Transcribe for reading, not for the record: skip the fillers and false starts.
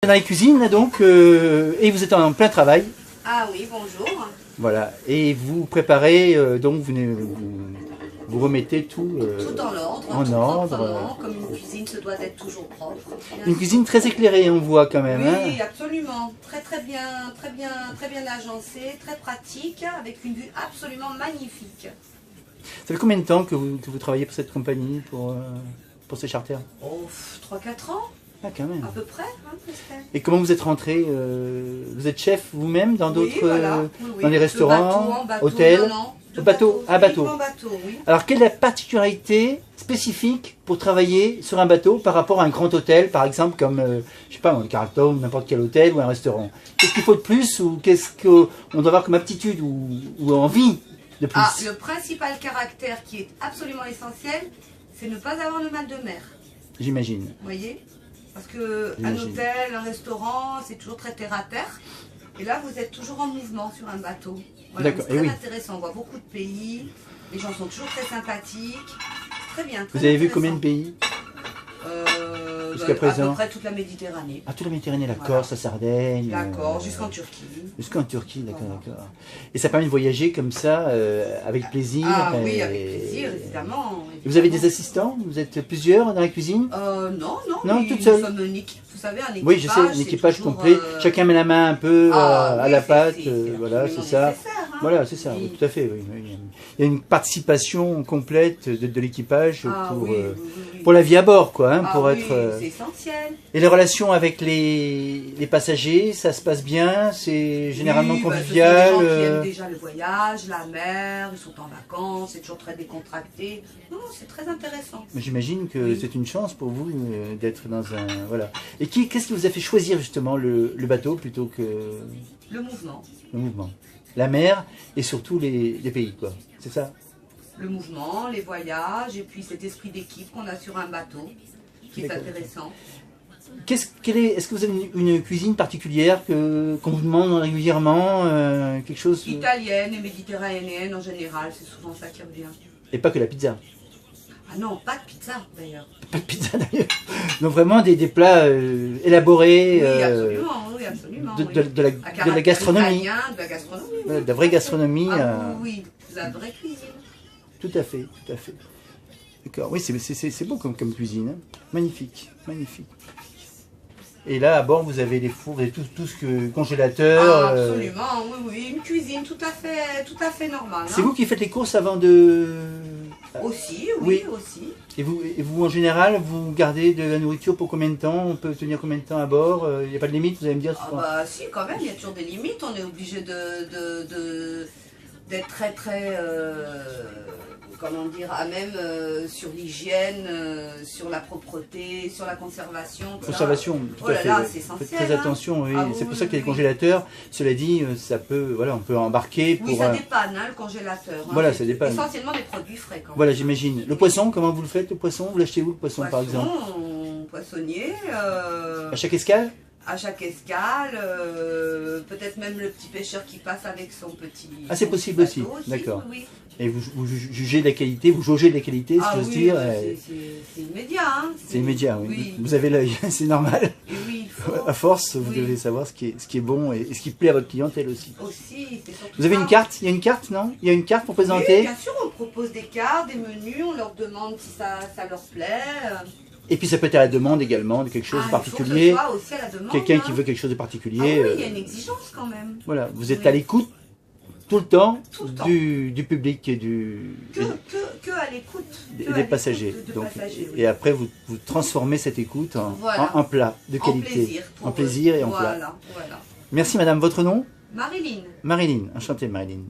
Dans la cuisine, là, donc, et vous êtes en plein travail. Ah oui, bonjour. Voilà, et vous préparez, donc vous remettez tout, Tout en ordre, en tout ordre. proprement, comme une cuisine se doit être toujours propre. Une cuisine très éclairée, on voit quand même. Oui, Hein. absolument. Très bien agencée, très pratique, avec une vue absolument magnifique. Ça fait combien de temps que vous travaillez pour cette compagnie, pour ces charters? Oh, 3-4 ans, Ah, quand même. à peu près. Hein, Estelle. Et comment vous êtes rentré? Vous êtes chef vous-même dans d'autres, Oui, voilà. Oui, dans les restaurants, hôtels? De bateau, à bateau. bateau, oui. Alors, quelle est la particularité spécifique pour travailler sur un bateut par rapport à un grand hôtel, par exemple, comme, je sais pas, le Carlton, n'importe quel hôtel ou un restaurant? Qu'est-ce qu'il faut de plus ou qu'est-ce qu'on doit avoir comme aptitude ou envie de plus? Ah, le principal caractère qui est absolument essentiel, c'est ne pas avoir le mal de mer. J'imagine. Vous voyez? Parce qu'un hôtel, un restaurant, c'est toujours très terre à terre. Et là, vous êtes toujours en mouvement sur un bateau. Voilà, c'est très intéressant. On voit beaucoup de pays. Les gens sont toujours très sympathiques. Très bien. Très vous avez vu combien de pays jusqu'à présent? À peu près toute la Méditerranée. Ah, toute la Méditerranée, la Corse, la Sardaigne. D'accord, jusqu'en Turquie. Jusqu'en Turquie, d'accord, d'accord. Et ça permet de voyager comme ça, avec plaisir. Ah oui, avec plaisir, évidemment. Et vous avez des assistants? Vous êtes plusieurs dans la cuisine? Non, toute seule. Nous sommes une équipe, vous savez, un équipage. Oui, je sais, un équipage complet. Chacun met la main un peu à la pâte. Voilà, c'est ça. Hein. Voilà, c'est ça, oui, tout à fait. Oui, oui. Il y a une participation complète de l'équipage pour la vie à bord, quoi. Hein, pour être. C'est essentiel. Et les relations avec les passagers, ça se passe bien? C'est généralement convivial? Ce sont des gens qui aiment déjà le voyage, la mer, ils sont en vacances, c'est toujours très décontracté. Non, c'est très intéressant. J'imagine que c'est une chance pour vous d'être dans un... Voilà. Et qu'est-ce qui vous a fait choisir justement le bateau plutôt que... Le mouvement. Le mouvement. La mer et surtout les pays, quoi. C'est ça? Le mouvement, les voyages et puis cet esprit d'équipe qu'on a sur un bateau qui est intéressant. Est-ce que vous avez une cuisine particulière qu'on vous demande régulièrement quelque chose? Italienne et méditerranéenne en général, c'est souvent ça qui revient. Et pas que la pizza? Ah non, pas de pizza d'ailleurs. Pas de pizza d'ailleurs. Donc vraiment des plats élaborés. Oui, absolument. De la gastronomie. De la gastronomie. Oui. De la vraie gastronomie. Oui, de la vraie cuisine. Tout à fait, tout à fait. D'accord, oui, c'est beau comme cuisine. Hein. Magnifique, magnifique. Et là, à bord, vous avez les fours et tout ce que congélateur. Absolument, oui, une cuisine tout à fait normale. C'est vous qui faites les courses avant de... Aussi, oui, aussi. Et vous, en général, vous gardez de la nourriture pour combien de temps? On peut tenir combien de temps à bord? Il n'y a pas de limite, vous allez me dire? Ah bah si, quand même, il y a toujours des limites. On est obligé d'être très comment dire, à même sur l'hygiène, sur la propreté, sur la conservation. Conservation, tout à fait. C'est essentiel. Faites très attention, oui. C'est pour ça qu'il y a les congélateurs. Cela dit, ça peut, voilà, on peut embarquer pour... Oui, ça dépanne, hein, le congélateur. Hein. Voilà, ça dépanne. Essentiellement des produits frais. Quand même. Voilà, j'imagine. Le poisson, comment vous le faites, le poisson? Vous l'achetez où, le poisson, par exemple? Poissonnier. À chaque escale? À chaque escale, peut-être même le petit pêcheur qui passe avec son petit... Ah, c'est possible aussi, d'accord. Oui. Et vous jugez de la qualité, vous jaugez de la qualité, si j'ose dire. C'est immédiat. Hein. C'est immédiat, oui. Vous avez l'œil, c'est normal. Et oui, il faut... À force, vous devez savoir ce qui est bon et ce qui plaît à votre clientèle aussi. C'est surtout vous avez une carte? Il y a une carte, non? Il y a une carte pour présenter? Oui, bien sûr, on propose des cartes, des menus, on leur demande si ça leur plaît. Et puis ça peut être à la demande également de quelque chose de particulier. Quelqu'un qui veut quelque chose de particulier. Oui, il y a une exigence quand même. Voilà, vous êtes à l'écoute tout le temps, du public et que à l'écoute des passagers. Et après vous transformez cette écoute en plat de qualité. En plaisir et en plat. Voilà. Merci madame, votre nom? Marilyn. Marilyn, enchantée Marilyn.